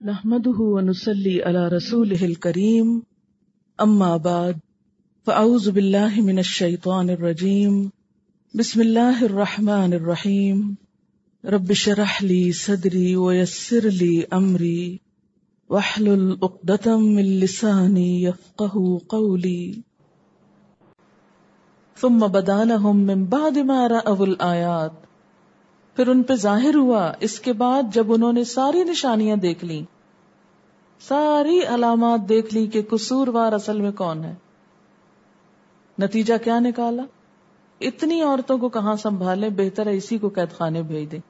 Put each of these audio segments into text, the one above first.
نحمده ونصلي على رسوله الكريم اما بعد فاعوذ بالله من الشيطان الرجيم بسم الله الرحمن الرحيم رب اشرح لي صدري ويسر لي امري واحلل عقدة من لساني يفقهوا قولي ثم بدا لهم من بعد ما رأوا الآيات، پھر ان پہ ظاہر ہوا اس کے بعد جب انہوں نے ساری نشانیاں دیکھ لیں، ساری علامات دیکھ لی کہ قصوروار اصل میں کون ہے۔ نتیجہ کیا نکالا؟ اتنی عورتوں کو کہاں سنبھالیں، بہتر ہے اسی کو قید خانے بھیج دیں۔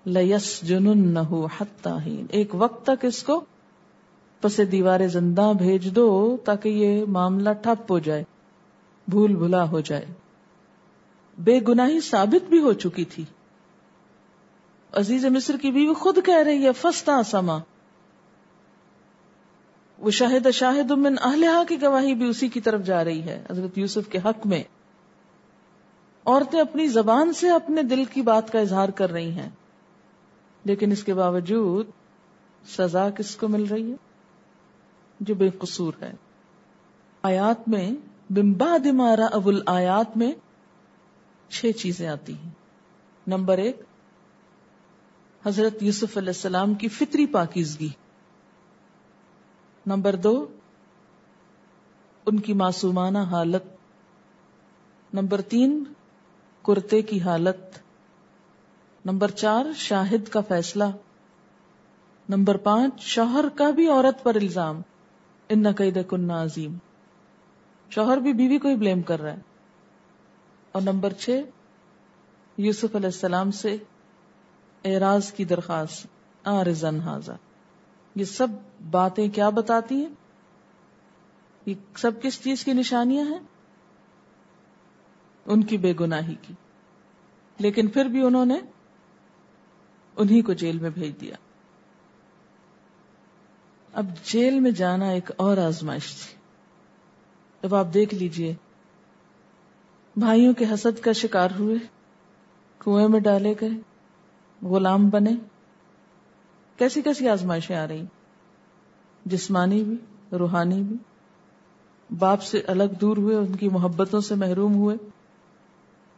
لَيَسْجُنُنَّهُ حَتَّى حِينٍ، ایک وقت تک اس کو پس دیوار زنداں بھیج دو تاکہ یہ معاملہ ٹھپ ہو جائے، بھول بھلا ہو جائے۔ بے گناہی ثابت بھی ہو چکی تھی۔ عزیز مصر کی بیوی خود کہہ رہی ہے فاستعصما، وہ شاہد من اہلہا کی گواہی بھی اسی کی طرف جا رہی ہے، حضرت یوسف کے حق میں۔ عورتیں اپنی زبان سے اپنے دل کی بات کا اظہار کر رہی ہیں، لیکن اس کے باوجود سزا کس کو مل رہی ہے؟ جو بے قصور ہے۔ آیات میں من بعد ما رأوا الآیات میں 6 چیزیں آتی ہیں۔ نمبر 1، حضرت یوسف علیہ السلام کی فطری پاکیزگی۔ نمبر 2، ان کی معصومانہ حالت۔ نمبر 3، کرتے کی حالت۔ نمبر 4، شاہد کا فیصلہ۔ نمبر 5، شوہر کا بھی عورت پر الزام، ان کیدکن عظیم، شوہر بھی بیوی کو ہی بلیم کر رہا ہے۔ اور نمبر 6، یوسف علیہ السلام سے اعراض کی درخواست، آرزن ھذا۔ یہ سب باتیں کیا بتاتی ہیں؟ یہ سب کس چیز کی نشانیاں ہیں؟ ان کی بے گناہی کی، لیکن پھر بھی انہوں نے انہی کو جیل میں بھیج دیا۔ اب جیل میں جانا ایک اور آزمائش تھی۔ اب آپ دیکھ لیجئے، بھائیوں کے حسد کا شکار ہوئے، کنویں میں ڈالے گئے، غلام بنے، کیسی کیسی آزمائشیں آ رہی، جسمانی بھی روحانی بھی۔ باپ سے الگ دور ہوئے، ان کی محبتوں سے محروم ہوئے،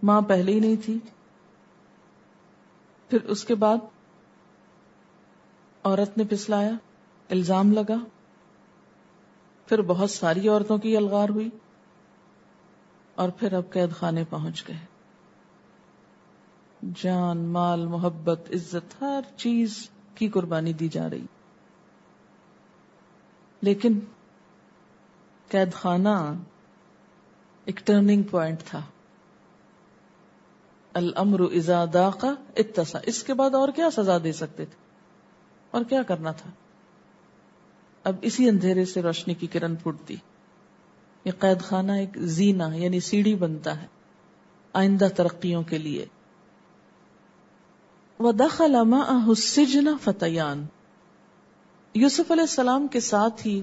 ماں پہلے ہی نہیں تھی۔ پھر اس کے بعد عورت نے پھسلایا، الزام لگا، پھر بہت ساری عورتوں کی الغار ہوئی، اور پھر اب قید خانے پہنچ گئے۔ جان، مال، محبت، عزت، ہر چیز کی قربانی دی جا رہی، لیکن قید خانہ ایک ٹرننگ پوائنٹ تھا۔ الامر اذا ضاق اتسع، اس کے بعد اور کیا سزا دے سکتے تھے، اور کیا کرنا تھا؟ اب اسی اندھیرے سے روشنی کی کرن پھوٹتی۔ یہ قید خانہ ایک زینہ یعنی سیڑھی بنتا ہے آئندہ ترقیوں کے لیے۔ وَدَخَلَ مَعَهُ السِّجْنَ فَتَيَانِ، یوسف علیہ السلام کے ساتھ ہی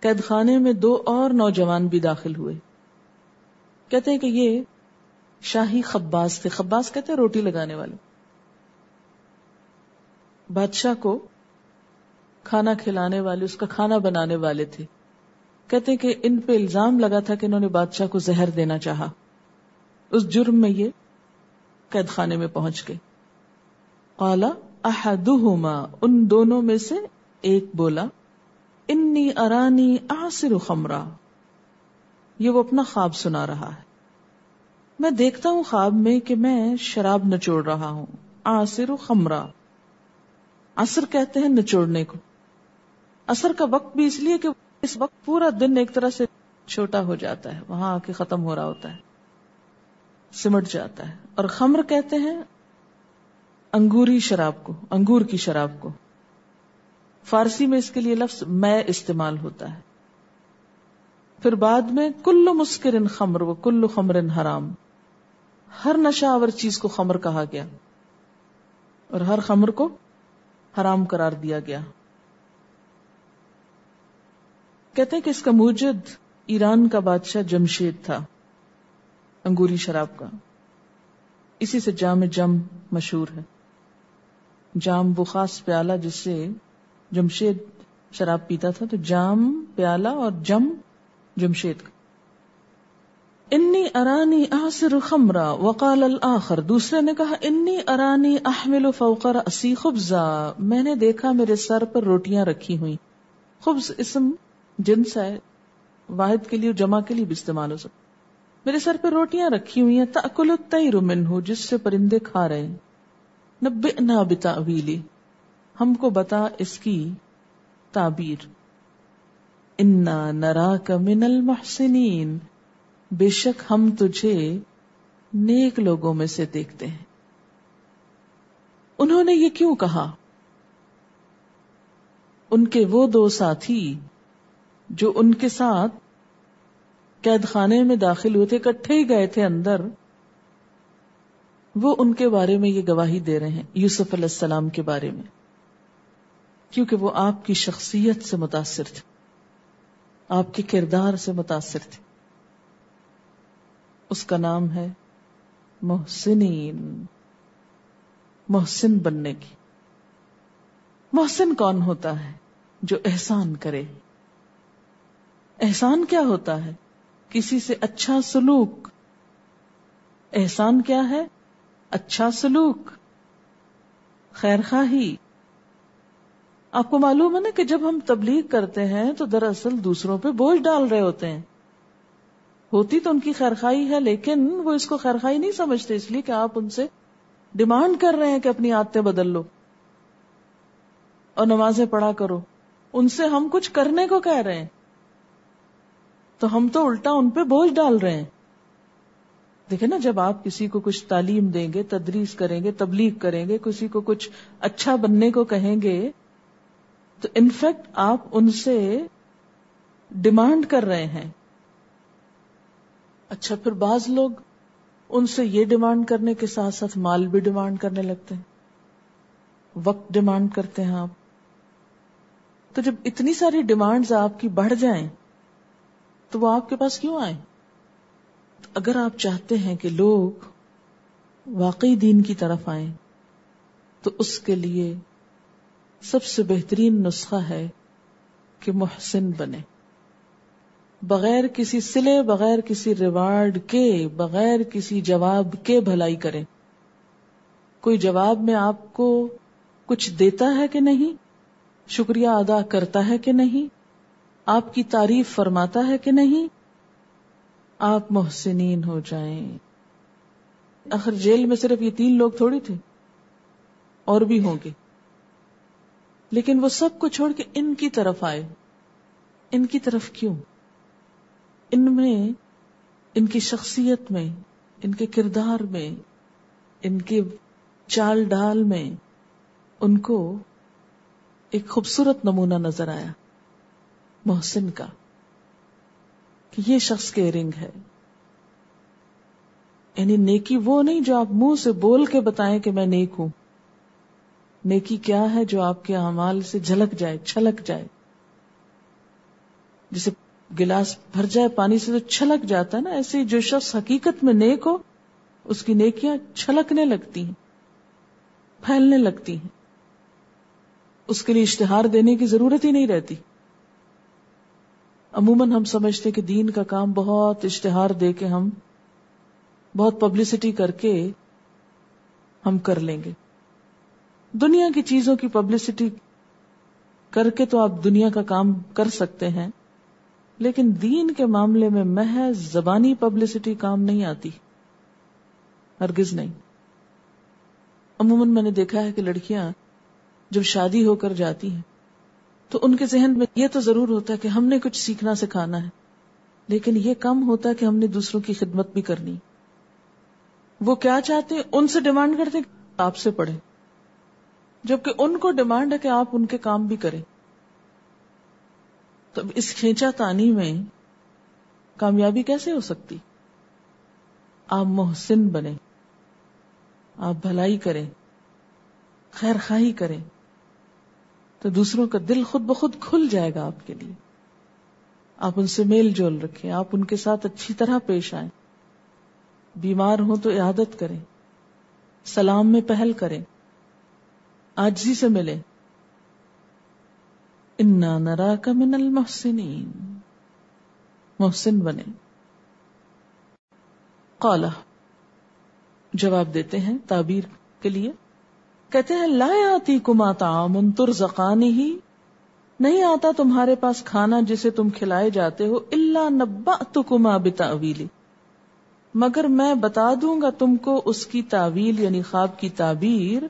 قید خانے میں 2 اور نوجوان بھی داخل ہوئے۔ کہتے ہیں کہ یہ شاہی خباز تھے، خباز کہتے ہیں روٹی لگانے والے، بادشاہ کو کھانا کھلانے والے، اس کا کھانا بنانے والے تھے۔ کہتے ہیں کہ ان پہ الزام لگا تھا کہ انہوں نے بادشاہ کو زہر دینا چاہا، اس جرم میں یہ قید خانے میں پہنچ گئے۔ قال احدہما، ان دونوں میں سے ایک بولا، انی ارانی اعصر خمرا، یہ وہ اپنا خواب سنا رہا ہے، میں دیکھتا ہوں خواب میں کہ میں شراب نچوڑ رہا ہوں۔ اعصر خمرا، عصر کہتے ہیں نچوڑنے کو۔ عصر کا وقت بھی اس لیے کہ اس وقت پورا دن ایک طرح سے چھوٹا ہو جاتا ہے، وہاں آ کے ختم ہو رہا ہوتا ہے، سمٹ جاتا ہے۔ اور خمر کہتے ہیں انگوری شراب کو، انگور کی شراب کو۔ فارسی میں اس کے لیے لفظ میں استعمال ہوتا ہے۔ پھر بعد میں کل مسکر خمر و کل خمر حرام، ہر نشہ آور چیز کو خمر کہا گیا اور ہر خمر کو حرام قرار دیا گیا۔ کہتے ہیں کہ اس کا موجد ایران کا بادشاہ جمشید تھا، انگوری شراب کا۔ اسی سے جام جم مشہور ہے۔ جام وہ خاص پیالہ جس سے جمشید شراب پیتا تھا تو جام پیالہ اور جم جمشید کا. انی ارانی اعصر خمرا وقال الاخر، دوسرے نے کہا انی ارانی احمل فوق رأسی خبزا، میں نے دیکھا میرے سر پر روٹیاں رکھی ہوئی. خبز اسم جنس ہے، واحد کے لیے جمع کے لیے بھی استعمال ہو سکتا. میرے سر پہ روٹیاں رکھی ہوئی ہیں، تأکل الطیر منہ، جس سے پرندے کھا رہے ہیں. نبئنا بتأویلی، ہم کو بتا اس کی تعبیر. انا نراک من المحسنین، بے شک ہم تجھے نیک لوگوں میں سے دیکھتے ہیں. انہوں نے یہ کیوں کہا؟ ان کے وہ دو ساتھی جو ان کے ساتھ قید خانے میں داخل ہوئے تھے، اکٹھے ہی گئے تھے اندر، وہ ان کے بارے میں یہ گواہی دے رہے ہیں یوسف علیہ السلام کے بارے میں، کیونکہ وہ آپ کی شخصیت سے متاثر تھے، آپ کے کردار سے متاثر تھے. اس کا نام ہے محسنین، محسن بننے کی. محسن کون ہوتا ہے؟ جو احسان کرے. احسان کیا ہوتا ہے؟ کسی سے اچھا سلوک. احسان کیا ہے؟ اچھا سلوک، خیر خواہی. آپ کو معلوم ہے نا کہ جب ہم تبلیغ کرتے ہیں تو دراصل دوسروں پہ بوجھ ڈال رہے ہوتے ہیں. ہوتی تو ان کی خیر خواہی ہے، لیکن وہ اس کو خیر خواہی نہیں سمجھتے، اس لیے کہ آپ ان سے ڈیمانڈ کر رہے ہیں کہ اپنی عادتیں بدل لو اور نمازیں پڑھا کرو. ان سے ہم کچھ کرنے کو کہہ رہے ہیں تو ہم تو الٹا ان پہ بوجھ ڈال رہے ہیں. دیکھیں نا، جب آپ کسی کو کچھ تعلیم دیں گے، تدریس کریں گے، تبلیغ کریں گے، کسی کو کچھ اچھا بننے کو کہیں گے تو انفیکٹ آپ ان سے ڈیمانڈ کر رہے ہیں. اچھا، پھر بعض لوگ ان سے یہ ڈیمانڈ کرنے کے ساتھ ساتھ مال بھی ڈیمانڈ کرنے لگتے ہیں، وقت ڈیمانڈ کرتے ہیں آپ. تو جب اتنی ساری ڈیمانڈز آپ کی بڑھ جائیں تو وہ آپ کے پاس کیوں آئیں؟ اگر آپ چاہتے ہیں کہ لوگ واقعی دین کی طرف آئیں تو اس کے لیے سب سے بہترین نسخہ ہے کہ محسن بنے، بغیر کسی صلے، بغیر کسی ریوارڈ کے، بغیر کسی جواب کے بھلائی کریں. کوئی جواب میں آپ کو کچھ دیتا ہے کہ نہیں؟ شکریہ ادا کرتا ہے کہ نہیں؟ آپ کی تعریف فرماتا ہے کہ نہیں؟ آپ محسنین ہو جائیں. آخر جیل میں صرف یہ 3 لوگ تھوڑی تھے، اور بھی ہوں گے، لیکن وہ سب کو چھوڑ کے ان کی طرف آئے. ان کی طرف کیوں؟ ان میں، ان کی شخصیت میں، ان کے کردار میں، ان کے چال ڈال میں ان کو ایک خوبصورت نمونہ نظر آیا محسن کا، کہ یہ شخص کیئرنگ ہے. یعنی نیکی وہ نہیں جو آپ منہ سے بول کے بتائیں کہ میں نیک ہوں. نیکی کیا ہے؟ جو آپ کے اعمال سے جھلک جائے، چھلک جائے. جسے گلاس بھر جائے پانی سے تو چھلک جاتا ہے نا، ایسے ہی جو شخص حقیقت میں نیک ہو اس کی نیکیاں چھلکنے لگتی ہیں، پھیلنے لگتی ہیں. اس کے لیے اشتہار دینے کی ضرورت ہی نہیں رہتی. عموماً ہم سمجھتے کہ دین کا کام بہت اشتہار دے کے، ہم بہت پبلسٹی کر کے ہم کر لیں گے. دنیا کی چیزوں کی پبلسٹی کر کے تو آپ دنیا کا کام کر سکتے ہیں، لیکن دین کے معاملے میں محض زبانی پبلسٹی کام نہیں آتی، ہرگز نہیں. عموماً میں نے دیکھا ہے کہ لڑکیاں جب شادی ہو کر جاتی ہیں تو ان کے ذہن میں یہ تو ضرور ہوتا ہے کہ ہم نے کچھ سیکھنا سکھانا ہے، لیکن یہ کم ہوتا ہے کہ ہم نے دوسروں کی خدمت بھی کرنی. وہ کیا چاہتے ہیں؟ ان سے ڈیمانڈ کرتے ہیں کہ آپ سے پڑھیں، جبکہ ان کو ڈیمانڈ ہے کہ آپ ان کے کام بھی کریں. تو اس کھینچا تانی میں کامیابی کیسے ہو سکتی؟ آپ محسن بنیں، آپ بھلائی کریں، خیر خواہی کریں، تو دوسروں کا دل خود بخود کھل جائے گا آپ کے لیے. آپ ان سے میل جول رکھیں، آپ ان کے ساتھ اچھی طرح پیش آئیں. بیمار ہوں تو عیادت کریں، سلام میں پہل کریں، عاجزی سے ملیں. انا نراک من المحسنین، محسن بنے. قال، جواب دیتے ہیں تعبیر کے لیے، کہتے ہیں لا یاتیکما طعام ترزقانہ، نہیں آتا تمہارے پاس کھانا جسے تم کھلائے جاتے ہو، الا نبأتکما بتأویلہ، مگر میں بتا دوں گا تم کو اس کی تعویل یعنی خواب کی تعبیر،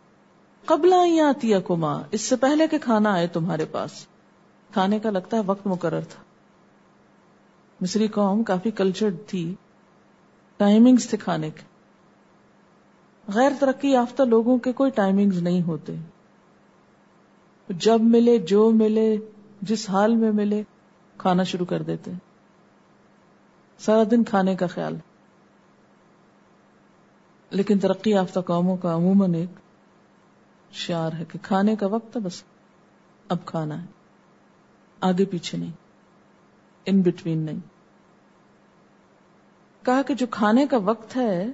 قبل ان یاتیکما، اس سے پہلے کہ کھانا آئے تمہارے پاس. کھانے کا لگتا ہے وقت مقرر تھا. مصری قوم کافی کلچرڈ تھی، ٹائمنگز تھے کھانے کے. غیر ترقی یافتہ لوگوں کے کوئی ٹائمنگز نہیں ہوتے، جب ملے جو ملے جس حال میں ملے کھانا شروع کر دیتے، سارا دن کھانے کا خیال. لیکن ترقی یافتہ قوموں کا عموماً ایک شعار ہے کہ کھانے کا وقت ہے، بس اب کھانا ہے، آگے پیچھے نہیں، ان بٹوین نہیں. کہا کہ جو کھانے کا وقت ہے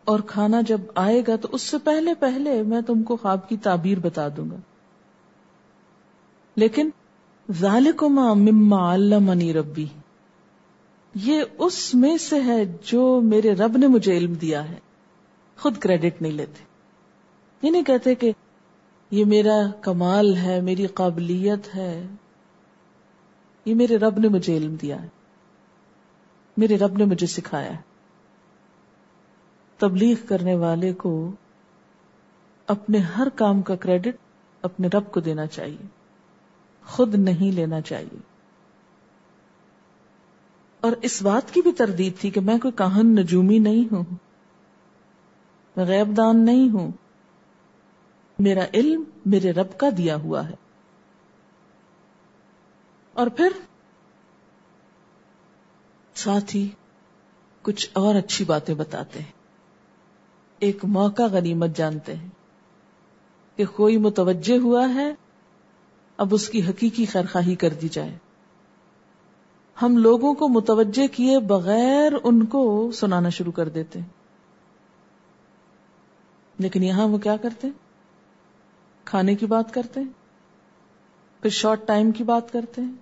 اور کھانا جب آئے گا تو اس سے پہلے پہلے میں تم کو خواب کی تعبیر بتا دوں گا. لیکن ذالکما مما علمنی ربی، یہ اس میں سے ہے جو میرے رب نے مجھے علم دیا ہے. خود کریڈٹ نہیں لیتے، یہ نہیں کہتے کہ یہ میرا کمال ہے، میری قابلیت ہے، یہ میرے رب نے مجھے علم دیا ہے، میرے رب نے مجھے سکھایا ہے. تبلیغ کرنے والے کو اپنے ہر کام کا کریڈٹ اپنے رب کو دینا چاہیے، خود نہیں لینا چاہیے. اور اس بات کی بھی تردید تھی کہ میں کوئی کاہن نجومی نہیں ہوں، میں غیب دان نہیں ہوں، میرا علم میرے رب کا دیا ہوا ہے. اور پھر ساتھ ہی کچھ اور اچھی باتیں بتاتے ہیں. ایک موقع غنیمت جانتے ہیں کہ کوئی متوجہ ہوا ہے، اب اس کی حقیقی خیرخواہی کر دی جائے. ہم لوگوں کو متوجہ کیے بغیر ان کو سنانا شروع کر دیتے ہیں، لیکن یہاں وہ کیا کرتے ہیں؟ کھانے کی بات کرتے ہیں، پھر شارٹ ٹائم کی بات کرتے ہیں،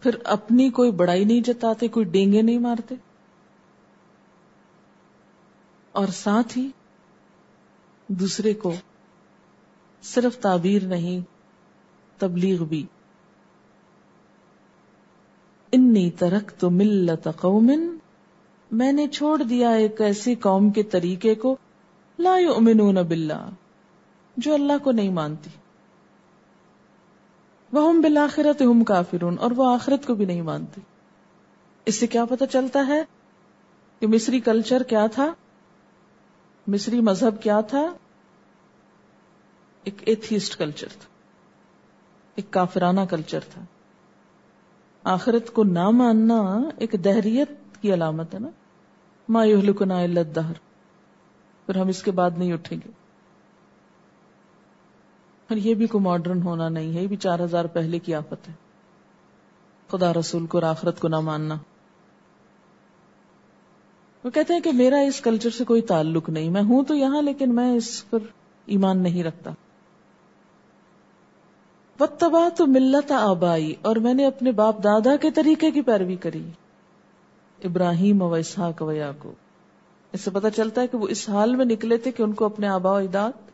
پھر اپنی کوئی بڑائی نہیں جتاتے، کوئی ڈینگے نہیں مارتے، اور ساتھ ہی دوسرے کو صرف تعبیر نہیں تبلیغ بھی. انی ترکت ملت قوم، میں نے چھوڑ دیا ایک ایسی قوم کے طریقے کو، لا یؤمنون باللہ، جو اللہ کو نہیں مانتی، وہم بالآخرۃ ہم کافرون، اور وہ آخرت کو بھی نہیں مانتی. اس سے کیا پتہ چلتا ہے کہ مصری کلچر کیا تھا، مصری مذہب کیا تھا؟ ایک ایتھیسٹ کلچر تھا، ایک کافرانہ کلچر تھا. آخرت کو نہ ماننا ایک دہریت کی علامت ہے نا، ما یہلکنا الا الدہر، پھر ہم اس کے بعد نہیں اٹھیں گے. اور یہ بھی کوئی ماڈرن ہونا نہیں ہے، یہ بھی 4000 پہلے کی آفت ہے، خدا رسول کو اور آخرت کو نہ ماننا. وہ کہتے ہیں کہ میرا اس کلچر سے کوئی تعلق نہیں، میں ہوں تو یہاں لیکن میں اس پر ایمان نہیں رکھتا. واتبعت ملت آبائی، اور میں نے اپنے باپ دادا کے طریقے کی پیروی کری، ابراہیم و اسحاق و یعقوب. اس سے پتہ چلتا ہے کہ وہ اس حال میں نکلے تھے کہ ان کو اپنے آباء و اجداد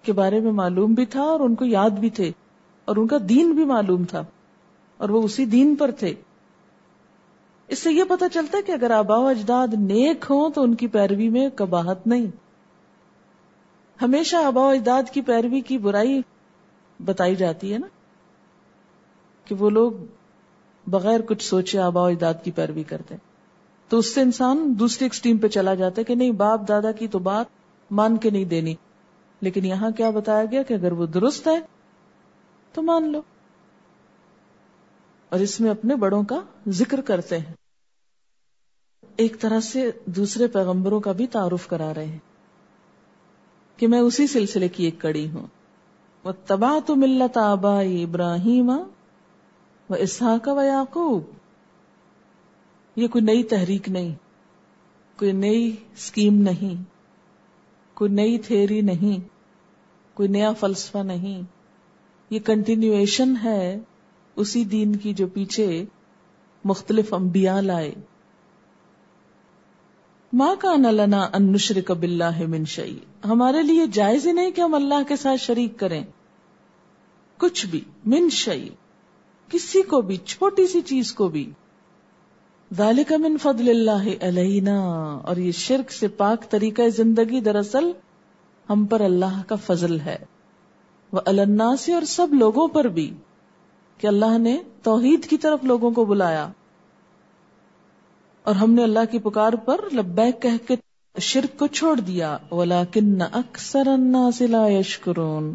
کے بارے میں معلوم بھی تھا اور ان کو یاد بھی تھے، اور ان کا دین بھی معلوم تھا اور وہ اسی دین پر تھے. اس سے یہ پتہ چلتا ہے کہ اگر آباء و اجداد نیک ہوں تو ان کی پیروی میں قباحت نہیں. ہمیشہ آباء و اجداد کی پیروی کی برائی بتائی جاتی ہے نا، کہ وہ لوگ بغیر کچھ سوچے آباء و اجداد کی پیروی کرتے ہیں، تو اس سے انسان دوسری ایکسٹریم پہ چلا جاتا ہے کہ نہیں، باپ دادا کی تو بات مان کے نہیں دینی. لیکن یہاں کیا بتایا گیا کہ اگر وہ درست ہے تو مان لو. اور اس میں اپنے بڑوں کا ذکر کرتے ہیں، ایک طرح سے دوسرے پیغمبروں کا بھی تعارف کرا رہے ہیں کہ میں اسی سلسلے کی ایک کڑی ہوں. واتبعت ملت آبائی ابراہیم و اسحاق و یعقوب. یہ کوئی نئی تحریک نہیں، کوئی نئی اسکیم نہیں، کوئی نئی تھیوری نہیں، کوئی نیا فلسفہ نہیں، یہ کنٹینیویشن ہے اسی دین کی جو پیچھے مختلف انبیاء لائے. ما کان لنا ان نشرک باللہ من شیء، ہمارے لیے جائز ہی نہیں کہ ہم اللہ کے ساتھ شریک کریں کچھ بھی. من شیء، کسی کو بھی، چھوٹی سی چیز کو بھی. ذالک من فضل اللہ علینا، اور یہ شرک سے پاک طریقہ زندگی دراصل ہم پر اللہ کا فضل ہے. وعلی الناس، اور سب لوگوں پر بھی، کہ اللہ نے توحید کی طرف لوگوں کو بلایا اور ہم نے اللہ کی پکار پر لبیک کہہ کے شرک کو چھوڑ دیا. ولکن اکثر الناس لا یشکرون،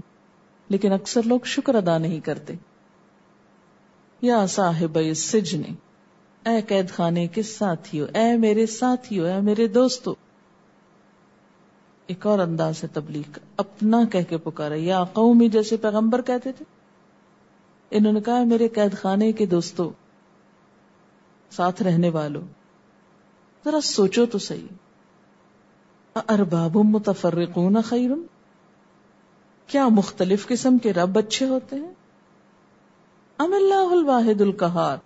لیکن اکثر لوگ شکر ادا نہیں کرتے. یا صاحب السجن، اے قید خانے کے ساتھیو، اے میرے ساتھیو، اے میرے دوستو. ایک اور انداز ہے تبلیغ کا، اپنا کہہ کے پکارا. یا قومی، جیسے پیغمبر کہتے تھے، انہوں نے کہا میرے قید خانے کے دوستو، ساتھ رہنے والوں. ذرا سوچو تو صحیح، ارباب متفرقون خیر، کیا مختلف قسم کے رب اچھے ہوتے ہیں؟ ام اللہ الواحد القہار،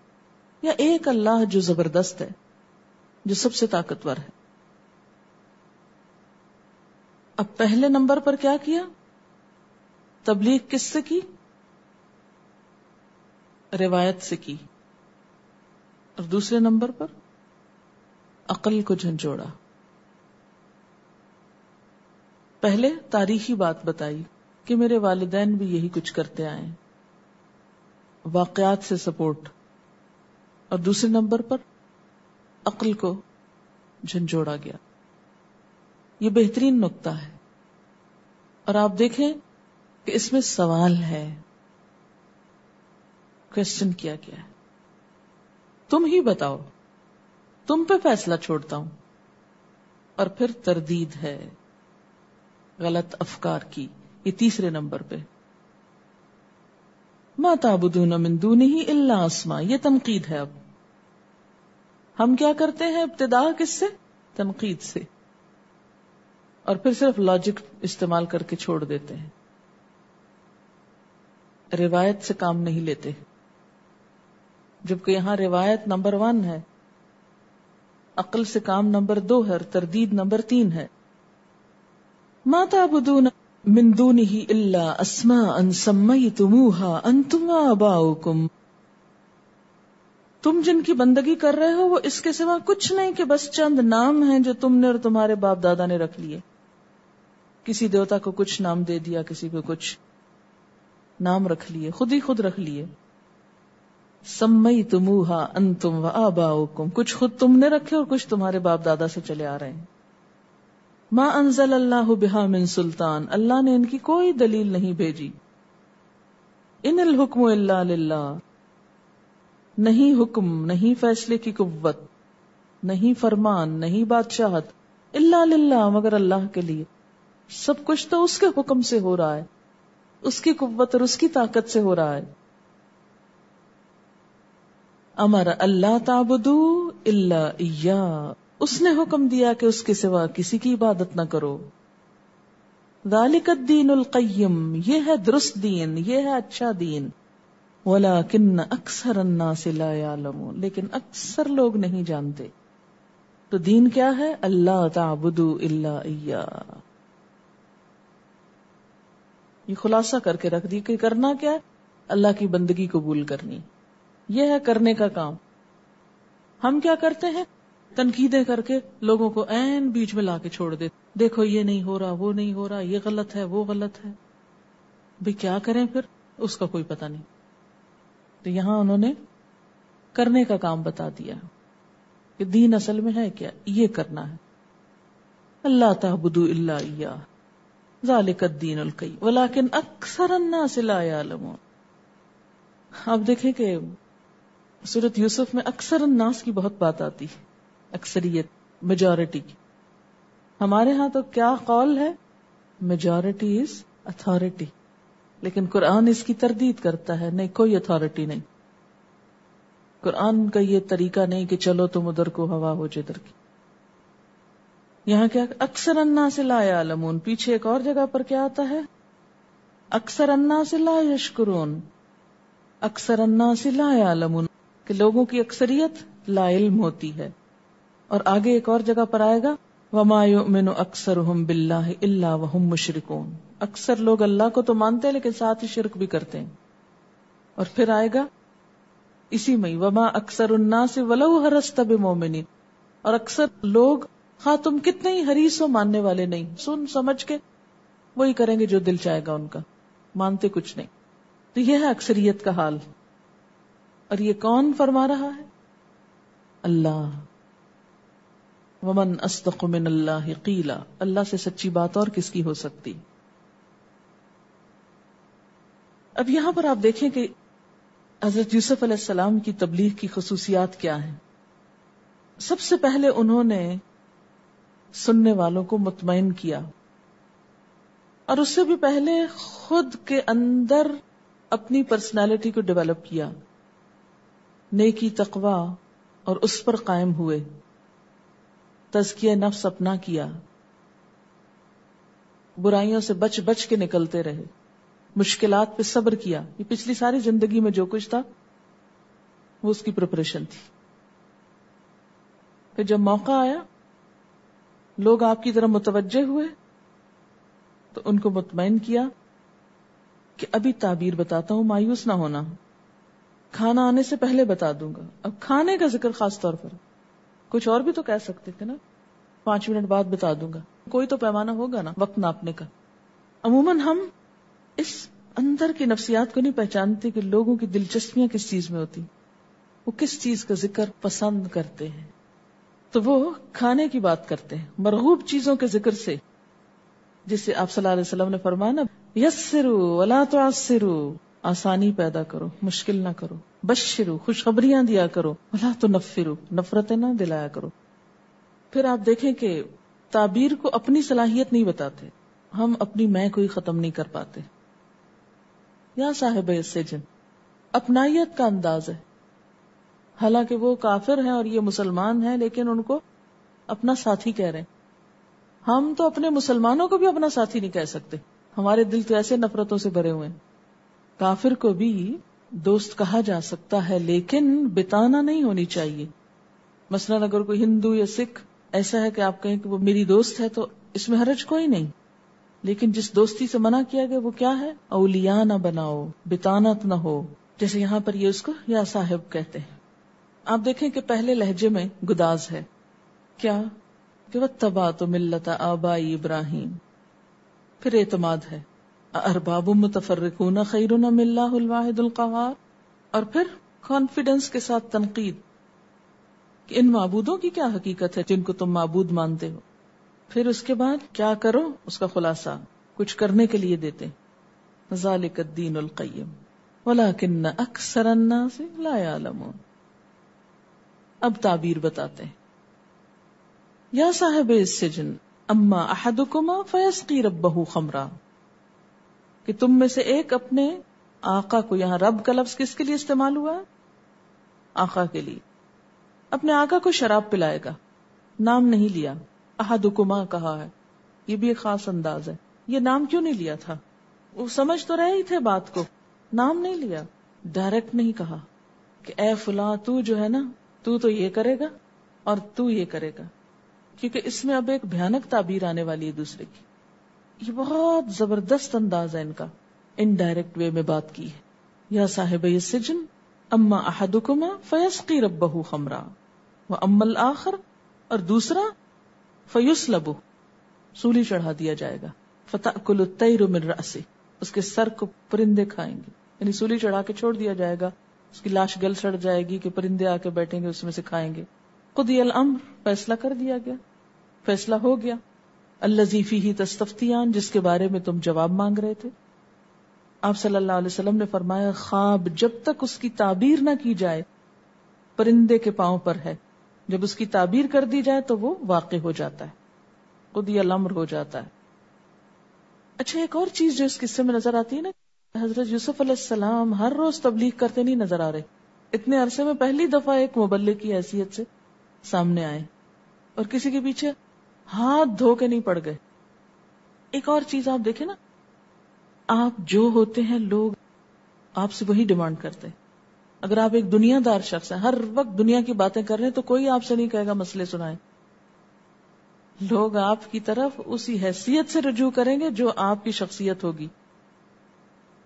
یا ایک اللہ جو زبردست ہے، جو سب سے طاقتور ہے. اب پہلے نمبر پر کیا کیا؟ تبلیغ کس سے کی؟ روایت سے کی. اور دوسرے نمبر پر عقل کو جھنجھوڑا. پہلے تاریخی بات بتائی کہ میرے والدین بھی یہی کچھ کرتے آئے، واقعات سے سپورٹ. اور دوسرے نمبر پر عقل کو جھنجھوڑا گیا. یہ بہترین نقطہ ہے، اور آپ دیکھیں کہ اس میں سوال ہے، کوشچن کیا گیا ہے. تم ہی بتاؤ، تم پہ فیصلہ چھوڑتا ہوں. اور پھر تردید ہے غلط افکار کی. یہ تیسرے نمبر پہ ما تعبدون من دونہ الا اسماء، یہ تنقید ہے. اب ہم کیا کرتے ہیں؟ ابتدا کس سے؟ تنقید سے، اور پھر صرف لاجک استعمال کر کے چھوڑ دیتے ہیں. روایت سے کام نہیں لیتے، جبکہ یہاں روایت نمبر 1 ہے، عقل سے کام نمبر 2 ہے، اور تردید نمبر 3 ہے. ما تعبدون من دونہ الا اسماء سمیتموها انتم وآباؤکم، تم جن کی بندگی کر رہے ہو وہ اس کے سوا کچھ نہیں کہ بس چند نام ہیں جو تم نے اور تمہارے باپ دادا نے رکھ لیے. کسی دیوتا کو کچھ نام دے دیا، کسی کو کچھ نام رکھ لیے، خود ہی خود رکھ لیے. سمیتموها انتم وآباؤکم، کچھ خود تم نے رکھے اور کچھ تمہارے باپ دادا سے چلے آ رہے ہیں. ما انزل اللہ بہا من سلطان، اللہ نے ان کی کوئی دلیل نہیں بھیجی. ان الحکم الا للہ، نہیں حکم، نہیں فیصلے کی قوت، نہیں فرمان، نہیں بادشاہت، الا للہ، مگر اللہ کے لیے. سب کچھ تو اس کے حکم سے ہو رہا ہے، اس کی قوت اور اس کی طاقت سے ہو رہا ہے. امر اللہ تعبدو الا ایاہ، اس نے حکم دیا کہ اس کے سوا کسی کی عبادت نہ کرو. ذالک الدین القیم، یہ ہے درست دین، یہ ہے اچھا دین. ولیکن اکثر الناس لا یعلمون، لیکن اکثر لوگ نہیں جانتے. تو دین کیا ہے؟ اللہ تعبدو الا ایاہ. یہ خلاصہ کر کے رکھ دی کہ کرنا کیا ہے؟ اللہ کی بندگی قبول کرنی، یہ ہے کرنے کا کام. ہم کیا کرتے ہیں؟ تنقیدیں کر کے لوگوں کو عین بیچ میں لا کے چھوڑ دے. دیکھو یہ نہیں ہو رہا، وہ نہیں ہو رہا، یہ غلط ہے، وہ غلط ہے. بھی کیا کریں پھر؟ اس کا کوئی پتہ نہیں. تو یہاں انہوں نے کرنے کا کام بتا دیا کہ دین اصل میں ہے کیا، یہ کرنا ہے. اللہ تعبدوا الا ایاہ ذالک الدین القیم ولکن اکثر الناس لا یعلمون. اب دیکھیں کہ سورۃ یوسف میں اکثر الناس کی بہت بات آتی ہے، اکثریت، میجورٹی کی. ہمارے ہاں تو کیا قول ہے؟ Majority is authority. لیکن قرآن اس کی تردید کرتا ہے، نہیں، کوئی اتھارٹی نہیں. قرآن کا یہ طریقہ نہیں کہ چلو تم ادھر کو ہوا ہو جدھر کی. یہاں کیا اکثر الناس لا یعلمون. پیچھے ایک اور جگہ پر کیا آتا ہے؟ اکثر الناس لا یشکرون، اکثر الناس لا یعلمون، کہ لوگوں کی اکثریت لا علم ہوتی ہے. اور آگے ایک اور جگہ پر آئے گا وما یؤمن اکثرهم باللہ الا وهم مشرکون، اکثر لوگ اللہ کو تو مانتے ہیں لیکن ساتھ ہی شرک بھی کرتے ہیں. اور پھر آئے گا اسی میں وما اکثر الناس ولو حرصت بمؤمنین، اور اکثر لوگ ہاں تم کتنے ہی حریص ہو ماننے والے نہیں، سن سمجھ کے وہی کریں گے جو دل چاہے گا ان کا، مانتے کچھ نہیں. تو یہ ہے اکثریت کا حال. اور یہ کون فرما رہا ہے؟ اللہ. ومن اصدق من اللہ قیلا، اللہ سے سچی بات اور کس کی ہو سکتی. اب یہاں پر آپ دیکھیں کہ حضرت یوسف علیہ السلام کی تبلیغ کی خصوصیات کیا ہیں. سب سے پہلے انہوں نے سننے والوں کو مطمئن کیا، اور اس سے بھی پہلے خود کے اندر اپنی پرسنالٹی کو ڈیولپ کیا، نیکی تقوی اور اس پر قائم ہوئے، تزکیہ نفس اپنا کیا، برائیوں سے بچ بچ کے نکلتے رہے، مشکلات پہ صبر کیا. یہ پچھلی ساری زندگی میں جو کچھ تھا وہ اس کی پریپریشن تھی. پھر جب موقع آیا لوگ آپ کی طرف متوجہ ہوئے تو ان کو مطمئن کیا کہ ابھی تعبیر بتاتا ہوں، مایوس نہ ہونا، کھانا آنے سے پہلے بتا دوں گا. اب کھانے کا ذکر خاص طور پر، کچھ اور بھی تو کہہ سکتے تھے نا، 5 منٹ بعد بتا دوں گا، کوئی تو پیمانہ ہوگا نا وقت ناپنے کا. عموماً ہم اس اندر کی نفسیات کو نہیں پہچانتے کہ لوگوں کی دلچسپیاں کس چیز میں ہوتی، وہ کس چیز کا ذکر پسند کرتے ہیں. تو وہ کھانے کی بات کرتے ہیں، مرغوب چیزوں کے ذکر سے، جسے آپ صلی اللہ علیہ وسلم نے فرمایا نا یسروا ولا تعسروا، آسانی پیدا کرو مشکل نہ کرو، بشروا خوشخبریاں دیا کرو، ولا تنفروا نفرتیں نہ دلایا کرو. پھر آپ دیکھیں کہ تعبیر کو اپنی صلاحیت نہیں بتاتے، ہم اپنی میں کو ہی ختم نہیں کر پاتے. یا صاحب السجن اپنائیت کا انداز ہے، حالانکہ وہ کافر ہیں اور یہ مسلمان ہیں لیکن ان کو اپنا ساتھی کہہ رہے ہیں. ہم تو اپنے مسلمانوں کو بھی اپنا ساتھی نہیں کہہ سکتے، ہمارے دل تو ایسے نفرتوں سے بھرے ہوئے ہیں. کافر کو بھی دوست کہا جا سکتا ہے لیکن بتانا نہیں ہونی چاہیے. مثلا اگر کوئی ہندو یا سکھ ایسا ہے کہ آپ کہیں کہ وہ میری دوست ہے تو اس میں حرج کوئی نہیں، لیکن جس دوستی سے منع کیا گیا وہ کیا ہے؟ اولیاء نہ بناؤ، بتانت نہ ہو. جیسے یہاں پر یہ اس کو یا صاحب کہتے ہیں. آپ دیکھیں کہ پہلے لہجے میں گداز ہے، کیا کہ واتبعت ملت آبائی ابراہیم. پھر اعتماد ہے، ارباب متفرقون خیر ام اللہ الواحد القہار. اور پھر کانفیڈنس کے ساتھ تنقید کہ ان معبودوں کی کیا حقیقت ہے جن کو تم معبود مانتے ہو. پھر اس کے بعد کیا کرو اس کا خلاصہ کچھ کرنے کے لیے دیتے، ذالک الدین القیم ولکن اکثر الناس لا یعلمون. اب تعبیر بتاتے ہیں. یا صاحب السجن اما احدکما فیسقی ربہ خمرا، کہ تم میں سے ایک اپنے آقا کو، یہاں رب کا لفظ کس کے لیے استعمال ہوا؟ آقا کے لیے. اپنے آقا کو شراب پلائے گا، نام نہیں لیا، احدکما کہا ہے. یہ بھی ایک خاص انداز ہے. یہ نام کیوں نہیں لیا تھا؟ وہ سمجھ تو رہے ہی تھے بات کو، نام نہیں لیا، ڈائریکٹ نہیں کہا کہ اے فلاں تو جو ہے نا تو یہ کرے گا اور تو یہ کرے گا، کیونکہ اس میں اب ایک بھیانک تعبیر آنے والی ہے دوسرے کی. یہ بہت زبردست انداز ہے ان کا، انڈائریکٹ وے میں بات کی ہے. یا صاحب السجن اما احدکما فیسقی ربہ خمرا واما الاخر، اور دوسرا فیسلب، سولی چڑھا دیا جائے گا، فتأکل الطیر من رأسہ، اس کے سر کو پرندے کھائیں گے، یعنی سولی چڑھا کے چھوڑ دیا جائے گا، اس کی لاش گل سڑ جائے گی کہ پرندے آ کے بیٹھیں گے اس میں سے کھائیں گے. قضی الامر، فیصلہ کر دیا گیا، فیصلہ ہو گیا. الذی فیہ تستفتیان، جس کے بارے میں تم جواب مانگ رہے تھے. آپ صلی اللہ علیہ وسلم نے فرمایا خواب جب تک اس کی تعبیر نہ کی جائے پرندے کے پاؤں پر ہے، جب اس کی تعبیر کر دی جائے تو وہ واقع ہو جاتا ہے، قضی الامر ہو جاتا ہے. اچھا ایک اور چیز جو اس قصے میں نظر آتی ہے نا، حضرت یوسف علیہ السلام ہر روز تبلیغ کرتے نہیں نظر آ رہے. اتنے عرصے میں پہلی دفعہ ایک مبلغ کی حیثیت سے سامنے آئے اور کسی کے پیچھے ہاتھ دھو کے نہیں پڑ گئے. ایک اور چیز آپ دیکھیں نا، آپ جو ہوتے ہیں لوگ آپ سے وہی ڈیمانڈ کرتے ہیں. اگر آپ ایک دنیا دار شخص ہیں, ہر وقت دنیا کی باتیں کر رہے ہیں, تو کوئی آپ سے نہیں کہے گا مسئلے سنائیں. لوگ آپ کی طرف اسی حیثیت سے رجوع کریں گے جو آپ کی شخصیت ہوگی.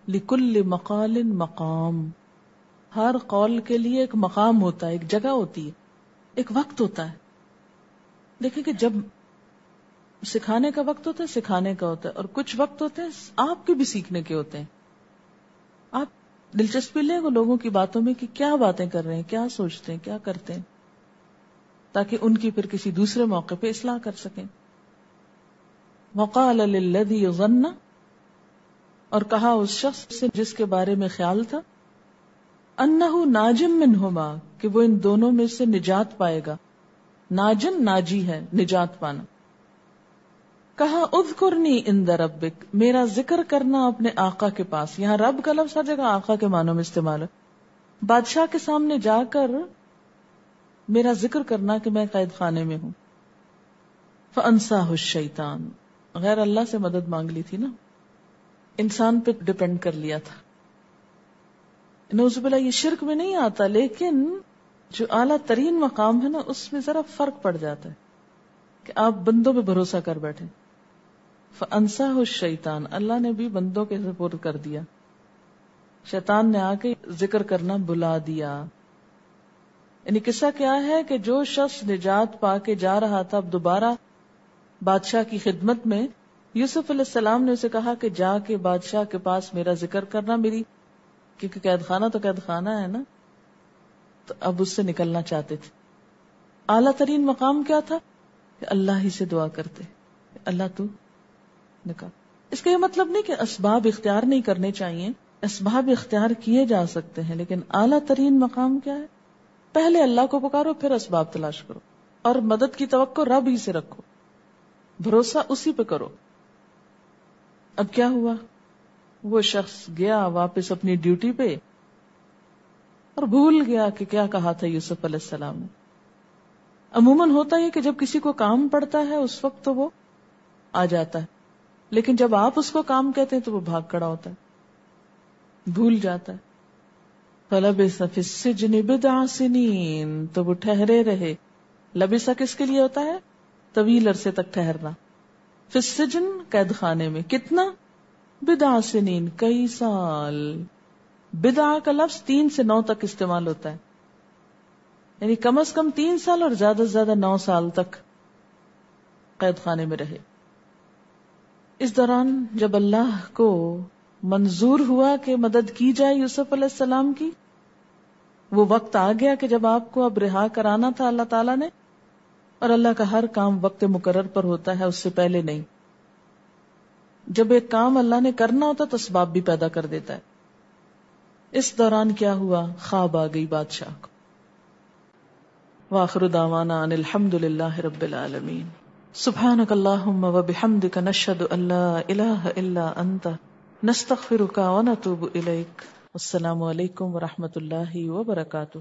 لِكُلِّ مقال مقام, ہر قول کے لیے ایک مقام ہوتا ہے, ایک جگہ ہوتی ہے, ایک وقت ہوتا ہے. دیکھیں کہ جب سکھانے کا وقت ہوتا ہے سکھانے کا ہوتا ہے, اور کچھ وقت ہوتے ہیں آپ کے بھی سیکھنے کے ہوتے ہیں. آپ دلچسپی لیں وہ لوگوں کی باتوں میں کہ کیا باتیں کر رہے ہیں, کیا سوچتے ہیں, کیا کرتے ہیں, تاکہ ان کی پھر کسی دوسرے موقع پہ اصلاح کر سکیں. وقال للذی ظن, اور کہا اس شخص سے جس کے بارے میں خیال تھا, انہ ناجم منہما, کہ وہ ان دونوں میں سے نجات پائے گا. ناجن ناجی ہے, نجات پانا. کہا اذکرنی عند ربک, میرا ذکر کرنا اپنے آقا کے پاس. یہاں رب کا لفظ ہر جگہ آقا کے معنوں میں استعمال ہے. بادشاہ کے سامنے جا کر میرا ذکر کرنا کہ میں قید خانے میں ہوں. فانساہ الشیطان, غیر اللہ سے مدد مانگ لی تھی نا, انسان پہ ڈپینڈ کر لیا تھا. نعوذ باللہ یہ شرک میں نہیں آتا, لیکن جو اعلیٰ ترین مقام ہے نا اس میں ذرا فرق پڑ جاتا ہے کہ آپ بندوں پہ بھروسہ کر بیٹھے. فانساہ الشیطان, اللہ نے بھی بندوں کے سپرد کر دیا, شیطان نے آ کے ذکر کرنا بلا دیا. یعنی قصہ کیا ہے کہ جو شخص نجات پا کے جا رہا تھا اب دوبارہ بادشاہ کی خدمت میں, یوسف علیہ السلام نے اسے کہا کہ جا کے بادشاہ کے پاس میرا ذکر کرنا, میری, کیونکہ قید خانہ تو قید خانہ ہے نا, تو اب اس سے نکلنا چاہتے تھے. اعلیٰ ترین مقام کیا تھا کہ اللہ ہی سے دعا کرتے, اللہ تو نکال. اس کا یہ مطلب نہیں کہ اسباب اختیار نہیں کرنے چاہیے, اسباب اختیار کیے جا سکتے ہیں, لیکن اعلیٰ ترین مقام کیا ہے, پہلے اللہ کو پکارو پھر اسباب تلاش کرو, اور مدد کی توقع رب ہی سے رکھو, بھروسہ اسی پہ کرو. اب کیا ہوا, وہ شخص گیا واپس اپنی ڈیوٹی پہ اور بھول گیا کہ کیا کہا تھا یوسف علیہ السلام نے. عموماً ہوتا ہے کہ جب کسی کو کام پڑتا ہے اس وقت تو وہ آ جاتا ہے, لیکن جب آپ اس کو کام کہتے ہیں تو وہ بھاگ کھڑا ہوتا ہے, بھول جاتا ہے. فلبث فی السجن بضع سنین, تو وہ ٹھہرے رہے. لبث کس کے لیے ہوتا ہے, طویل عرصے تک ٹھہرنا. فی السجن قید خانے میں, کتنا, بضع سنین, کئی سال. بضع کا لفظ 3 سے 9 تک استعمال ہوتا ہے, یعنی کم از کم 3 سال اور زیادہ سے زیادہ 9 سال تک قید خانے میں رہے. اس دوران جب اللہ کو منظور ہوا کہ مدد کی جائے یوسف علیہ السلام کی, وہ وقت آ گیا کہ جب آپ کو اب رہا کرانا تھا اللہ تعالیٰ نے, اور اللہ کا ہر کام وقت مقرر پر ہوتا ہے, اس سے پہلے نہیں. جب ایک کام اللہ نے کرنا ہوتا تو اسباب بھی پیدا کر دیتا ہے. اس دوران کیا ہوا, خواب آ گئی بادشاہ کو. وآخر دعوانا ان الحمد للہ رب العالمین. سبحانک اللہم وبحمدک نشہد ان لا الہ الا انت نستغفرک ونتوب الیک. السلام علیکم ورحمۃ اللہ وبرکاتہ.